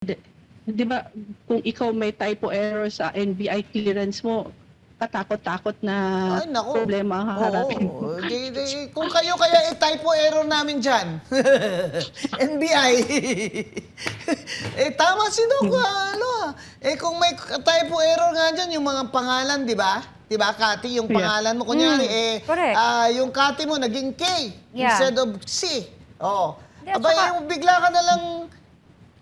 Di ba, kung ikaw may typo error sa NBI clearance mo, katakot-takot na Ay, naku. problema ang haharapin mo. Oo. Kung kayo kaya typo error namin dyan. NBI. Tama si Doc. Kung may typo error nga dyan, yung mga pangalan, di ba? Di ba, Kati? Yung pangalan mo, kunyari, correct. yung Kati mo, naging K Yeah. instead of C. Oh. Hindi, Aba, tsaka- yung bigla ka na lang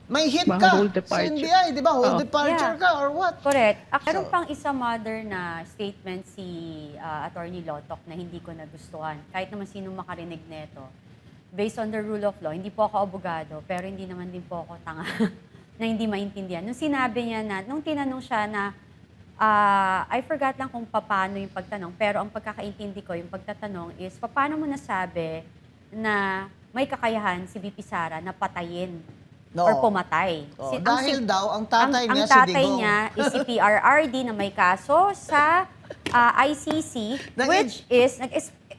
may hit Mga ka whole sa departure. NBI, di ba? Whole Oh. departure Yeah. ka or what? Correct. Meron So- pang isa mother na statement si Attorney Lotok na hindi ko nagustuhan. Kahit naman sino makarinig neto. Based on the rule of law, hindi po ako abogado, pero hindi naman din po ako tanga na hindi maintindihan. Nung sinabi niya na, nung tinanong siya na, I forgot lang kung paano yung pagtanong, pero ang pagkakaintindi ko, yung pagtatanong is, paano mo nasabi na may kakayahan si VP Sara na patayin No. or pumatay? Oh, dahil daw, ang tatay niya ang si tatay Digong. niya is si PRRD na may kaso sa ICC, which is,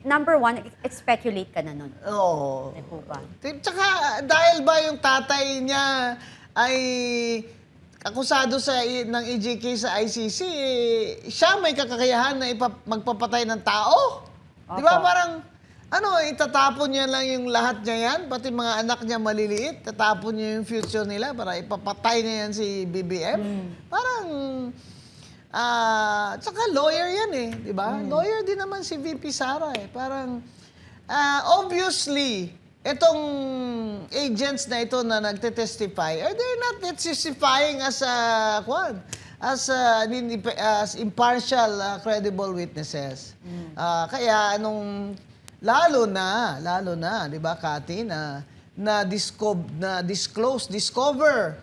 number one, speculate ka na nun. Oo. Di po ba? Tsaka, dahil ba yung tatay niya ay akusado ng EJK sa ICC, siya may kakakayahan na magpapatay ng tao? Di ba? Opo. Parang, itatapon niya lang yung lahat niya yan, pati mga anak niya maliliit, tatapon niya yung future nila para ipapatay niya yan si BBM. Parang, tsaka lawyer yan eh, di ba? Lawyer din naman si VP Sara eh. Parang, obviously, itong agents na ito na nagte-testify, they're not testifying as as impartial, credible witnesses. Kaya lalo na, di ba, Kati, discover.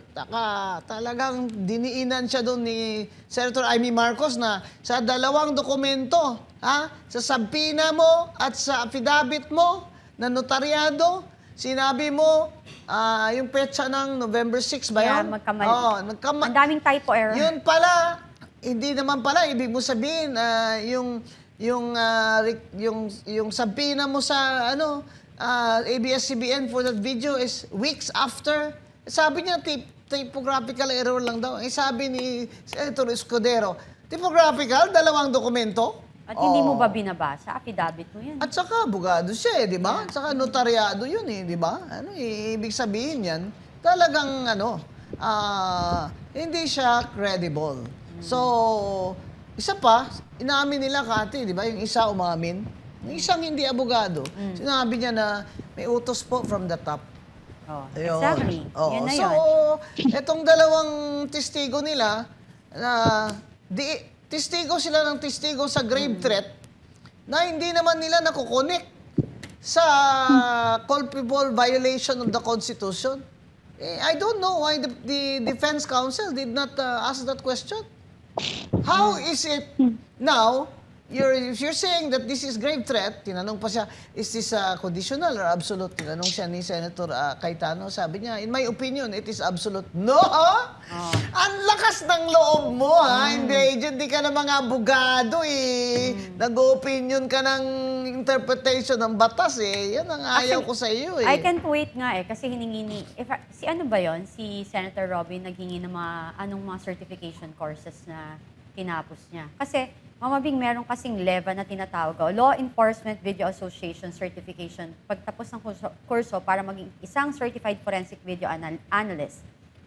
Talagang diniinan siya doon ni Senator Amy Marcos na sa dalawang dokumento, sa subpoena mo at sa affidavit mo na notaryado, sinabi mo, yung petsa ng November 6 ba Kaya yun? magkamali. Ang Ang daming typo error. yun pala, hindi naman pala, ibig mo sabihin, yung subpoena mo sa ABS-CBN for that video is weeks after. Sabi niya, typographical error lang daw. Sabi ni Senator Escudero, typographical, dalawang dokumento? At hindi mo ba binabasa? Affidavit mo yan. At saka, abogado siya di ba? At saka notaryado yun di ba? Ibig sabihin yan, talagang, hindi siya credible. So, isa pa, inamin nila, Kati, di ba? Yung isa umamin. Yung isang hindi abogado, sinabi niya na may utos po from the top. Oh, Ayun. exactly. Oo. Yun na So, yun. etong dalawang testigo nila, testigo sila ng testigo sa grave threat na hindi naman nila nakukonek sa culpable violation of the Constitution. I don't know why the defense counsel did not ask that question. How is it now, if you're saying that this is grave threat, tinanong pa siya, is this conditional or absolute? Tinanong siya ni Senator Cayetano, sabi niya, in my opinion, it is absolute. No! Ang lakas ng loob mo, Hindi, agent, di ka na mga abogado, Nag-opinion ka ng interpretation ng batas, Yan ang ayaw ko sa iyo, I can't wait nga kasi hiningi ni... si ano ba yon? Si Senator Robin naghingi ng mga certification courses na tinapos niya. Kasi, Mama Bing, meron kasing LEVA na tinatawag, Law Enforcement Video Association Certification, pagtapos ng kurso para maging isang Certified Forensic Video Analyst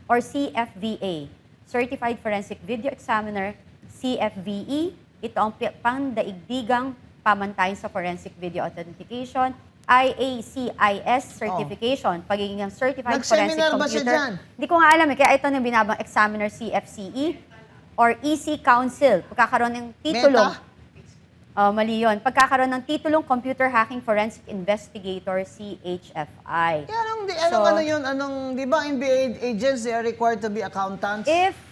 or CFVA, Certified Forensic Video Examiner, CFVE. Ito ang pandaigdigang pamantayan sa Forensic Video Authentication, IACIS certification, pagiging Certified Forensic Nag-seminar ba siya Computer. dyan? Hindi ko nga alam kaya ito na binabang Examiner CFCE or EC Council. Pagkakaroon ng titulong. Meta? Mali yun. Pagkakaroon ng titulong Computer Hacking Forensic Investigator, CHFI. Di ba NBA agents, they are required to be accountants?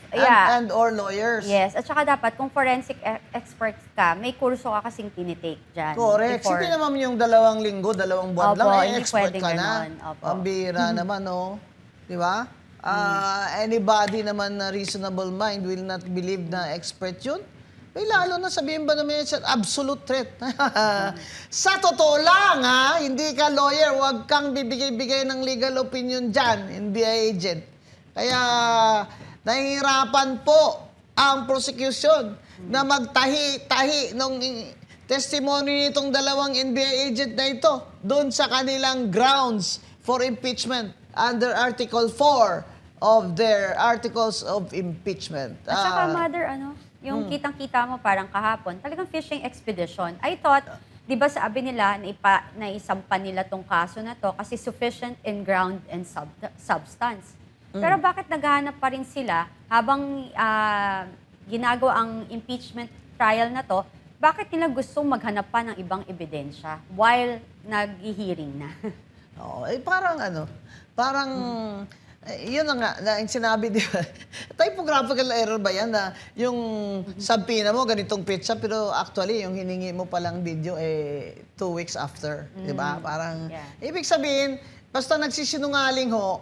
And or lawyers. Yes. At saka dapat, kung forensic expert ka, may kurso ka kasing tinitake dyan. Correct. before. Hindi naman yung 2 linggo, 2 buwan Opo, lang, hindi expert pwedeng ka na. ganon. Opo. Pambira naman, Di ba? Anybody naman na reasonable mind will not believe na expert yun. Lalo na sabihin ba naman yan, absolute threat. Sa totoo lang, hindi ka lawyer, huwag kang bibigay-bigay ng legal opinion dyan, NBI agent. Kaya nahihirapan po ang prosecution na magtahi-tahi ng testimony nitong dalawang NBI agent na ito doon sa kanilang grounds for impeachment under Article 4 of their Articles of Impeachment. At saka, Mother, yung kitang-kita mo parang kahapon, talagang fishing expedition. I thought, di ba sabi nila, naisampan nila tong kaso na to kasi sufficient in ground and substance. Pero bakit naghahanap pa rin sila habang ginagawa ang impeachment trial na to, bakit nila gustong maghanap pa ng ibang ebidensya while nag-hearing na? Oo, parang, yun na nga, na yung sinabi, di ba? Typographical error ba yan na yung subpoena mo, ganitong pitcha, pero actually, yung hiningi mo palang video, 2 weeks after, di ba? Parang, ibig sabihin, basta nagsisinungaling ho,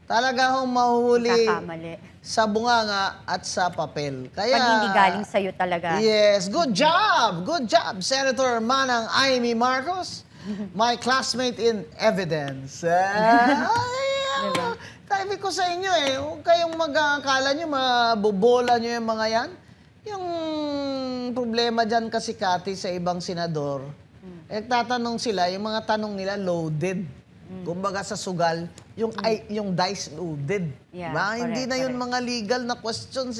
talaga hong mahuhuli Kakamali. sa bunganga at sa papel. Kaya, Pag hindi galing sa'yo talaga. yes, good job! Good job, Senator Manang Amy Marcos, my classmate in evidence. Diba? Sabi ko sa inyo huwag kayong mag-akala nyo, mabobola nyo yung mga yan. Yung problema dyan kasi, Kati, sa ibang senador, tatanong sila, yung mga tanong nila loaded. Kumbaga sa sugal, yung dice loaded. Yeah, Diba? Hindi na yun correct. mga legal na questions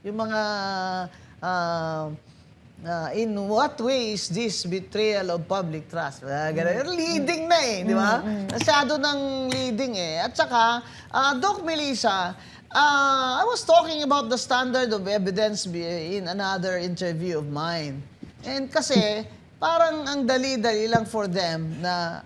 Yung mga, in what way is this betrayal of public trust? Ganun. Leading na di ba? Masyado ng leading At saka, Doc Melissa, I was talking about the standard of evidence in another interview of mine. And kasi, parang ang dali-dali lang for them na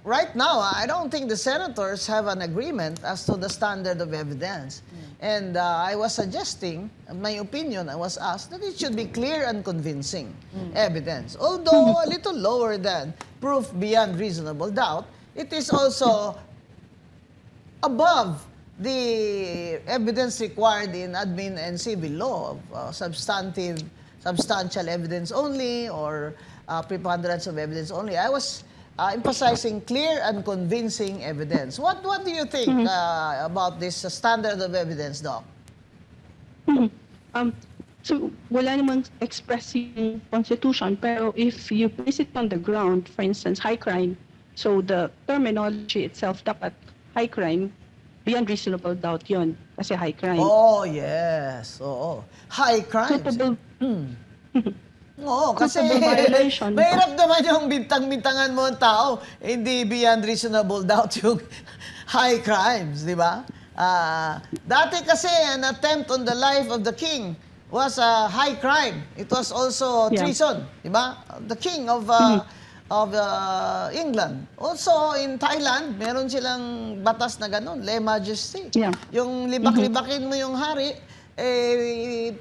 right now, I don't think the senators have an agreement as to the standard of evidence. And I was suggesting, my opinion, I was asked that it should be clear and convincing evidence. Although a little lower than proof beyond reasonable doubt, it is also above the evidence required in admin and civil law of substantial evidence only or preponderance of evidence only. I was emphasizing clear and convincing evidence. What do you think about this standard of evidence, Doc? So, wala namang express yung Constitution, pero if you place it on the ground, for instance, high crime, so the terminology itself, dapat high crime, beyond reasonable doubt yon kasi high crime. Oh, yes. Oo. High crimes. Culpable, Oo, kasi culpable violation. mahirap naman yung bintang-bintangan mo ang tao. Hindi beyond reasonable doubt yung high crimes, di ba? Dati kasi an attempt on the life of the king was a high crime. It was also treason, di ba? The king of England. Also, in Thailand, meron silang batas na ganun, lèse majesté. Yeah. Yung libak-libakin mo yung hari,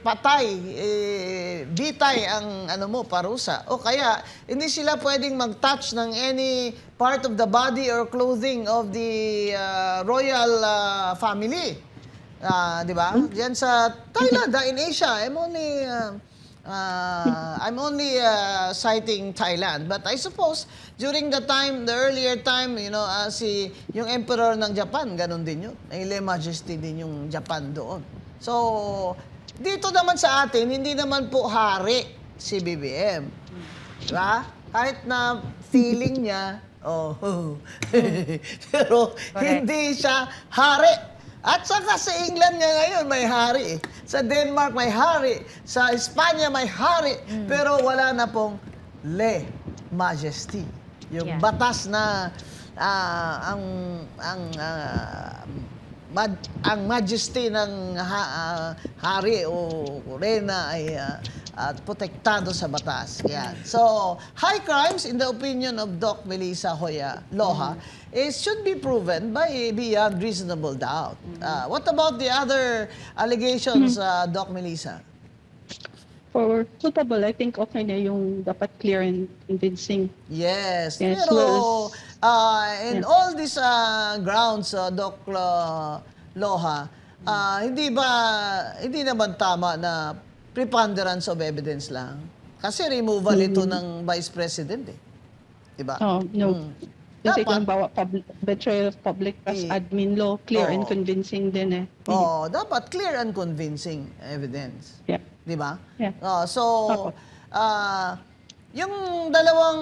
patay, bitay ang parusa. O kaya, hindi sila pwedeng mag-touch ng any part of the body or clothing of the royal family. Di ba? Diyan sa Thailand, in Asia, I'm only citing Thailand. But I suppose, during the earlier time, yung emperor ng Japan, ganun din yun. May lèse majesté din yung Japan doon. So, dito naman sa atin, hindi naman po hari si BBM. Diba? Kahit na feeling niya, pero hindi siya hari. At saka sa England nga ngayon, may hari. Sa Denmark, may hari. Sa Espanya, may hari. Pero wala na pong lèse majesté. Yung batas na ang majesty ng hari o reyna ay protektado sa batas. Yan. So, high crimes, in the opinion of Doc Melissa Hoya Loha, should be proven by beyond reasonable doubt. What about the other allegations, Doc Melissa? For culpable, I think okay na yung dapat clear and convincing. Yes. Yes, Pero, in all these grounds, Doc Loha, hindi naman tama na preponderance of evidence lang? Kasi removal ito ng Vice President Diba? Oh, no. Kasi Dapat. kung bawa betrayal of public trust admin law, clear and Oo. convincing din eh. Oh, dapat clear and convincing evidence. Yeah. 'Di ba? Yeah. So, Opo. yung dalawang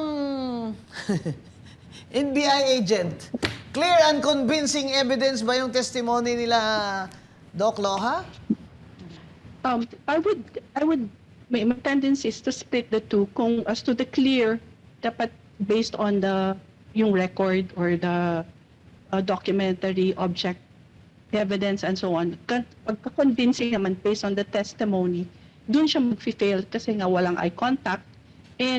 NBI agent, clear and convincing evidence ba yung testimony nila, Doc Loha? I would, my tendency is to split the two. Kung as to the clear, dapat based on yung record or the documentary object evidence and so on. Pagka-convincing naman based on the testimony, dun siya mag-fail kasi nga walang eye contact and